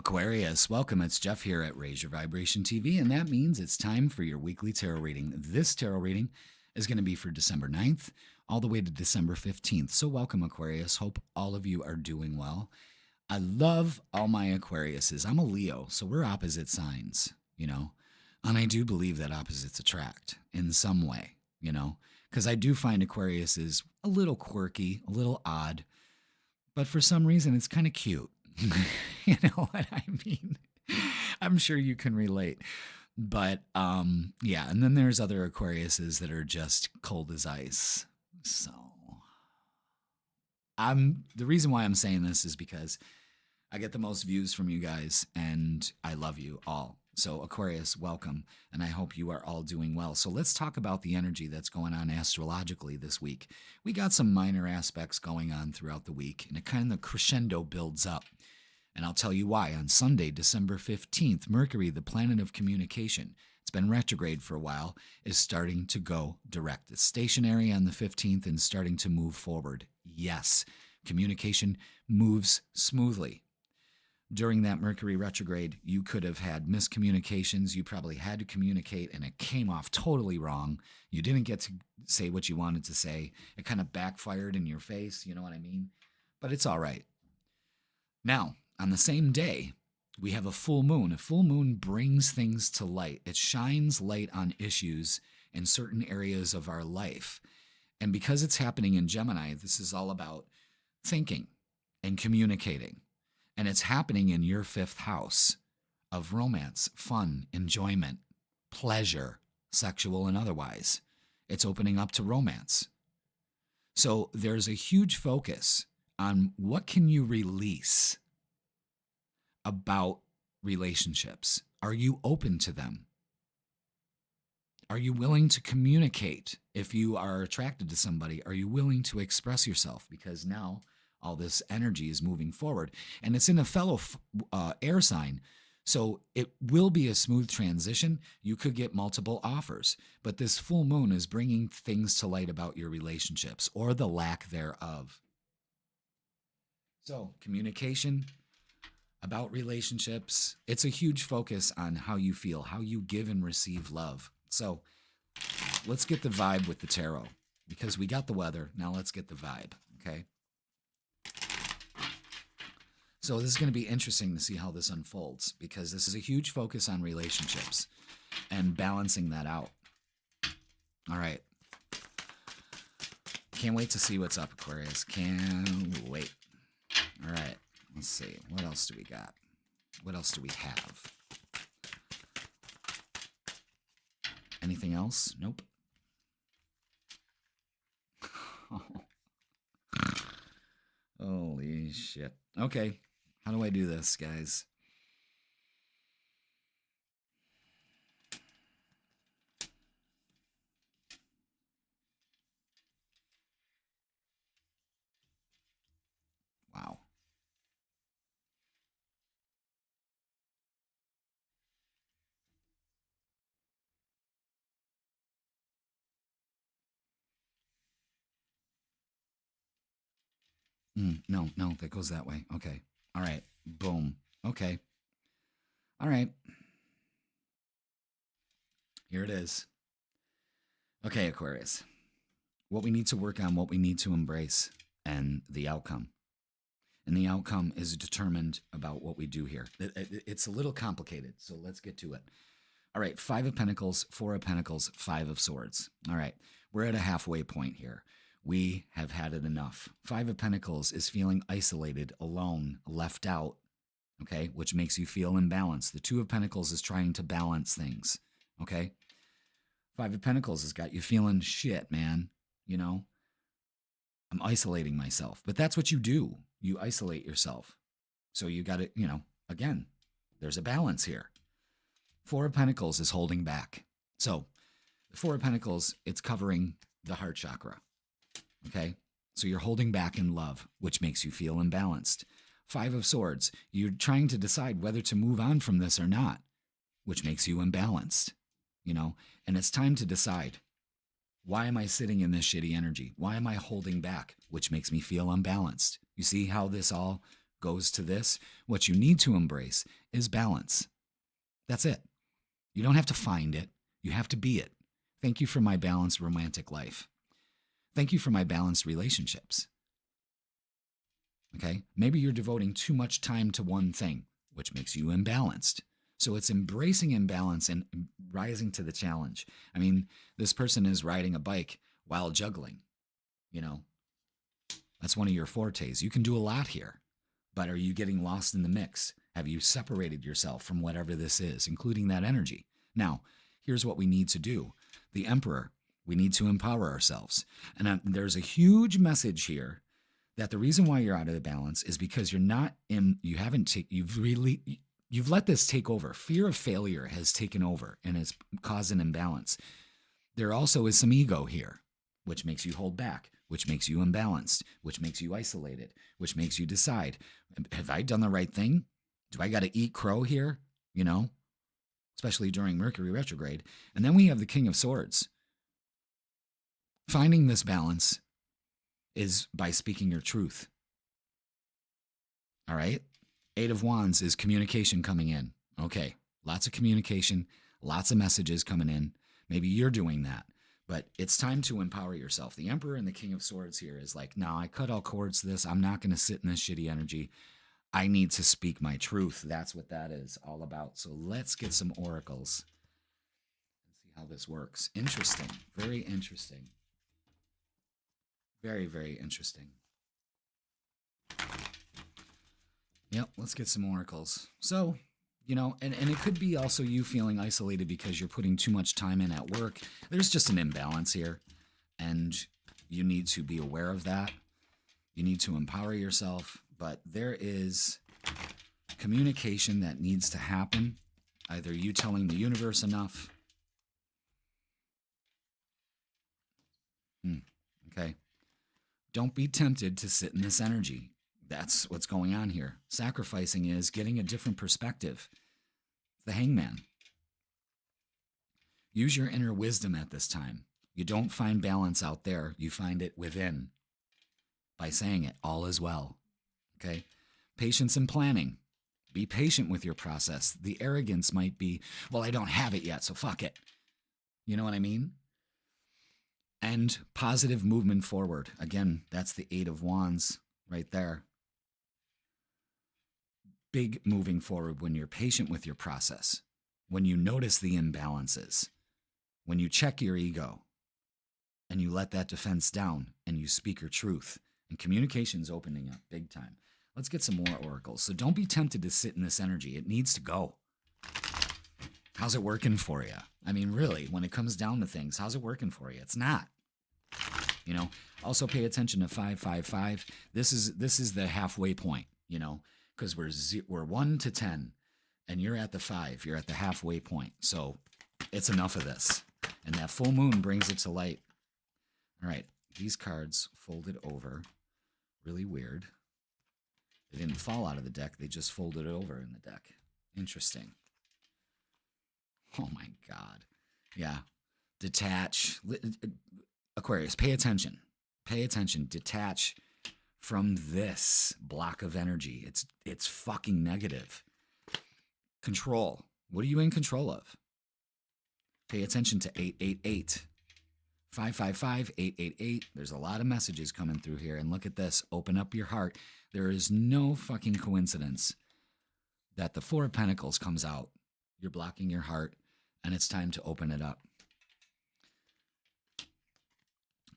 Aquarius, welcome. It's Jeff here at Raise Your Vibration TV, and that means it's time for your weekly tarot reading. This tarot reading is going to be for December 9th all the way to December 15th. So, welcome, Aquarius. Hope all of you are doing well. I love all my Aquariuses. I'm a Leo, so we're opposite signs, and I do believe that opposites attract in some way, because I do find Aquariuses a little quirky, a little odd, but for some reason it's kind of cute. You know what I mean? I'm sure you can relate. But yeah, and then there's other Aquariuses that are just cold as ice. So the reason why I'm saying this is because I get the most views from you guys and I love you all. So Aquarius, welcome, and I hope you are all doing well. So let's talk about the energy that's going on astrologically this week. We got some minor aspects going on throughout the week, and it kind of crescendo builds up. And I'll tell you why. On Sunday, December 15th, Mercury, the planet of communication, it's been retrograde for a while, is starting to go direct. It's stationary on the 15th and starting to move forward. Yes, communication moves smoothly. During that Mercury retrograde, you could have had miscommunications. You probably had to communicate and it came off totally wrong. You didn't get to say what you wanted to say. It kind of backfired in your face, you know what I mean? But it's all right. Now, on the same day, we have a full moon. A full moon brings things to light. It shines light on issues in certain areas of our life. And because it's happening in Gemini, this is all about thinking and communicating. And it's happening in your fifth house of romance, fun, enjoyment, pleasure, sexual and otherwise. It's opening up to romance. So there's a huge focus on what can you release about relationships. Are you open to them? Are you willing to communicate? If you are attracted to somebody, are you willing to express yourself? Because now all this energy is moving forward, and it's in a fellow air sign. So it will be a smooth transition. You could get multiple offers, but this full moon is bringing things to light about your relationships or the lack thereof. So communication about relationships, it's a huge focus on how you feel, how you give and receive love. So let's get the vibe with the tarot, because we got the weather. Now let's get the vibe, okay? So this is going to be interesting to see how this unfolds, because this is a huge focus on relationships and balancing that out. All right. Can't wait to see what's up, Aquarius. Can't wait. All right. Let's see. What else do we got? What else do we have? Anything else? Nope. Holy shit. Okay. How do I do this, guys? Wow. No, that goes that way. Okay. All right. Boom. Okay. All right. Here it is. Okay, Aquarius. What we need to work on, what we need to embrace, and the outcome. And the outcome is determined about what we do here. It's a little complicated, so let's get to it. All right, 5 of Pentacles, 4 of Pentacles, 5 of Swords. All right, we're at a halfway point here. We have had it enough. 5 of Pentacles is feeling isolated, alone, left out, okay, which makes you feel imbalanced. The 2 of Pentacles is trying to balance things, okay? 5 of Pentacles has got you feeling shit, man. I'm isolating myself. But that's what you do. You isolate yourself. So you got to, again, there's a balance here. 4 of Pentacles is holding back. So the 4 of Pentacles, it's covering the heart chakra. Okay? So you're holding back in love, which makes you feel imbalanced. 5 of Swords, you're trying to decide whether to move on from this or not, which makes you imbalanced, and it's time to decide. Why am I sitting in this shitty energy? Why am I holding back, which makes me feel unbalanced? You see how this all goes to this. What you need to embrace is balance. That's it. You don't have to find it, you have to be it. Thank you for my balanced romantic life. Thank you for my balanced relationships. Okay? Maybe you're devoting too much time to one thing, which makes you imbalanced. So it's embracing imbalance and rising to the challenge. I mean, this person is riding a bike while juggling. You know, that's one of your fortes. You can do a lot here, but are you getting lost in the mix? Have you separated yourself from whatever this is, including that energy? Now, here's what we need to do. The Emperor, we need to empower ourselves. And there's a huge message here that the reason why you're out of the balance is because you've let this take over. Fear of failure has taken over and has caused an imbalance. There also is some ego here, which makes you hold back, which makes you imbalanced, which makes you isolated, which makes you decide, have I done the right thing? Do I got to eat crow here? You know, especially during Mercury retrograde. And then we have the King of Swords. Finding this balance is by speaking your truth. All right? Eight of Wands is communication coming in. Okay, lots of communication, lots of messages coming in. Maybe you're doing that, but it's time to empower yourself. The Emperor and the King of Swords here is like, no, I cut all cords to this. I'm not going to sit in this shitty energy. I need to speak my truth. That's what that is all about. So let's get some oracles and see how this works. Interesting. Very interesting. Very, very interesting. Yep, let's get some oracles. So, you know, and it could be also you feeling isolated because you're putting too much time in at work. There's just an imbalance here, and you need to be aware of that. You need to empower yourself, but there is communication that needs to happen. Either you telling the universe enough. Okay. Don't be tempted to sit in this energy. That's what's going on here. Sacrificing is getting a different perspective. The Hangman. Use your inner wisdom at this time. You don't find balance out there. You find it within by saying it, all is well. Okay? Patience and planning. Be patient with your process. The arrogance might be, well, I don't have it yet, so fuck it. You know what I mean? And positive movement forward. Again, that's the Eight of Wands right there. Big moving forward when you're patient with your process, when you notice the imbalances, when you check your ego and you let that defense down and you speak your truth. And communication's opening up big time. Let's get some more oracles. So don't be tempted to sit in this energy. It needs to go. How's it working for you? I mean, really, when it comes down to things, how's it working for you? It's not. You know, also pay attention to 555. This is the halfway point, you know, because we're 1 to 10 and you're at the 5. You're at the halfway point. So it's enough of this. And that full moon brings it to light. All right. These cards folded over. Really weird. They didn't fall out of the deck. They just folded it over in the deck. Interesting. Oh my God. Yeah. Detach. Aquarius, pay attention. Pay attention. Detach from this block of energy. It's fucking negative. Control. What are you in control of? Pay attention to 888. 555, 888. There's a lot of messages coming through here. And look at this. Open up your heart. There is no fucking coincidence that the Four of Pentacles comes out. You're blocking your heart, and it's time to open it up.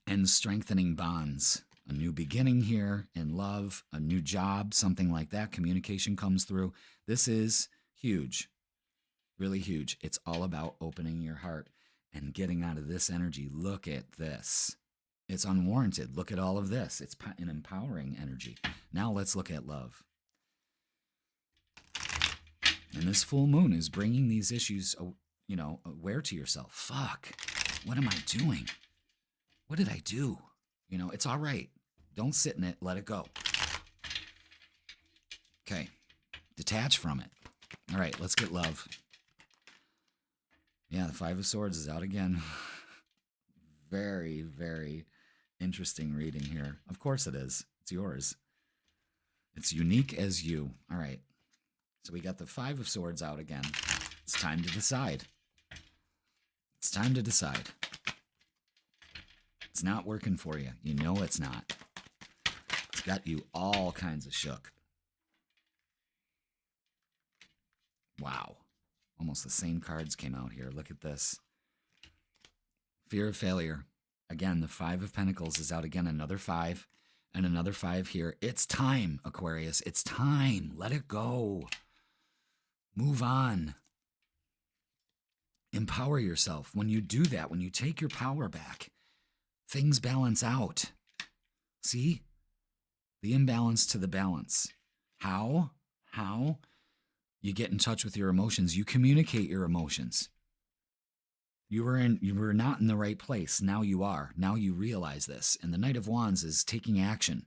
And strengthening bonds. A new beginning here in love, a new job, something like that. Communication comes through. This is huge. Really huge. It's all about opening your heart and getting out of this energy. Look at this. It's unwarranted. Look at all of this. It's an empowering energy. Now let's look at love. And this full moon is bringing these issues, you know, aware to yourself. Fuck. What am I doing? What did I do? You know, it's all right. Don't sit in it. Let it go. Okay. Detach from it. All right, let's get love. Yeah, the Five of Swords is out again. Very, very interesting reading here. Of course it is. It's yours. It's unique as you. All right. So we got the Five of Swords out again. It's time to decide. It's time to decide. It's not working for you. You know it's not. It's got you all kinds of shook. Wow. Almost the same cards came out here. Look at this. Fear of failure. Again, the Five of Pentacles is out again. Another 5 and another 5 here. It's time, Aquarius. It's time. Let it go. Move on. Empower yourself. When you do that, when you take your power back, things balance out. See? The imbalance to the balance. How? How? You get in touch with your emotions. You communicate your emotions. You were not in the right place. Now you are. Now you realize this. And the Knight of Wands is taking action.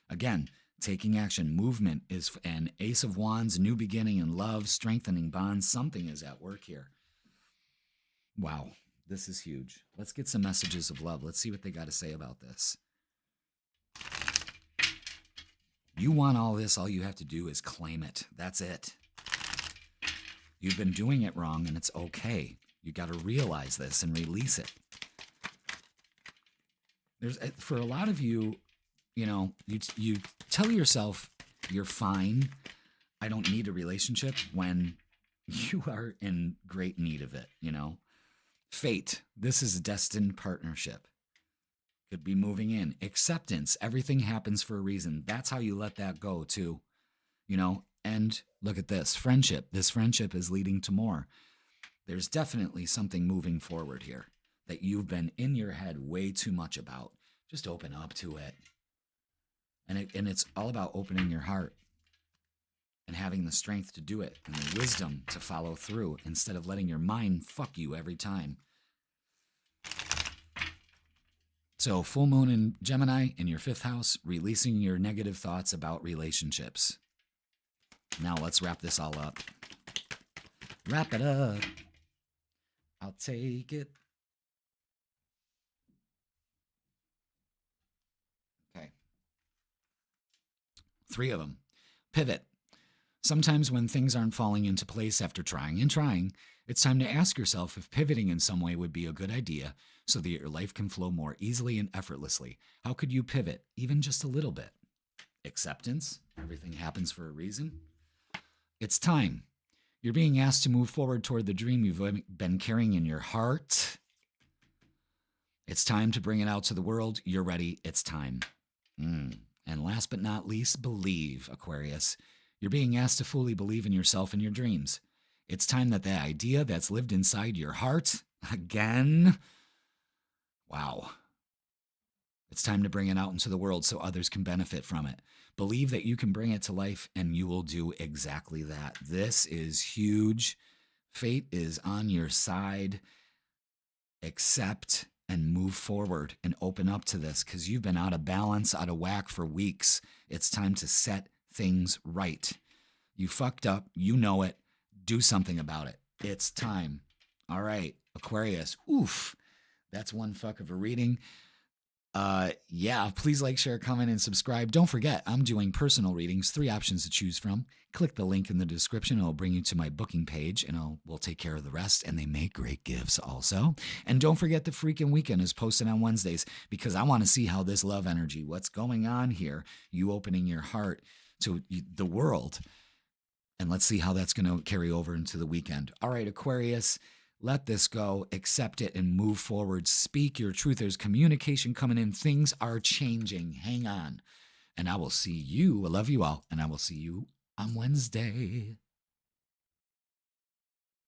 Again, taking action. Movement is an Ace of Wands, new beginning and love, strengthening bonds. Something is at work here. Wow, this is huge. Let's get some messages of love. Let's see what they got to say about this. You want all this. All you have to do is claim it. That's it. You've been doing it wrong, and it's okay. You got to realize this and release it. There's, for a lot of you, you know, you tell yourself you're fine. I don't need a relationship when you are in great need of it, you know. Fate. This is a destined partnership. Could be moving in. Acceptance. Everything happens for a reason. That's how you let that go too, you know. And look at this. Friendship. This friendship is leading to more. There's definitely something moving forward here that you've been in your head way too much about. Just open up to it. And it's all about opening your heart and having the strength to do it and the wisdom to follow through instead of letting your mind fuck you every time. So full moon in Gemini in your 5th house, releasing your negative thoughts about relationships. Now let's wrap this all up. Wrap it up. I'll take it. Okay. 3 of them. Pivot. Sometimes when things aren't falling into place after trying and trying, it's time to ask yourself if pivoting in some way would be a good idea so that your life can flow more easily and effortlessly. How could you pivot, even just a little bit? Acceptance. Everything happens for a reason. It's time. You're being asked to move forward toward the dream you've been carrying in your heart. It's time to bring it out to the world. You're ready. It's time. And last but not least, believe, Aquarius. You're being asked to fully believe in yourself and your dreams. It's time that the idea that's lived inside your heart, again, wow. It's time to bring it out into the world so others can benefit from it. Believe that you can bring it to life, and you will do exactly that. This is huge. Fate is on your side. Accept and move forward and open up to this because you've been out of balance, out of whack for weeks. It's time to set things right. You fucked up. You know it. Do something about it. It's time. All right, Aquarius. Oof. That's one fuck of a reading. Yeah, please like, share, comment, and subscribe. Don't forget, I'm doing personal readings, 3 options to choose from. Click the link in the description. It'll bring you to my booking page, and we'll take care of the rest. And they make great gifts also. And don't forget, the freaking weekend is posted on Wednesdays because I want to see how this love energy, what's going on here, you opening your heart to the world. And let's see how that's going to carry over into the weekend. All right, Aquarius. Let this go, accept it, and move forward. Speak your truth. There's communication coming in. Things are changing. Hang on. And I will see you. I love you all. And I will see you on Wednesday.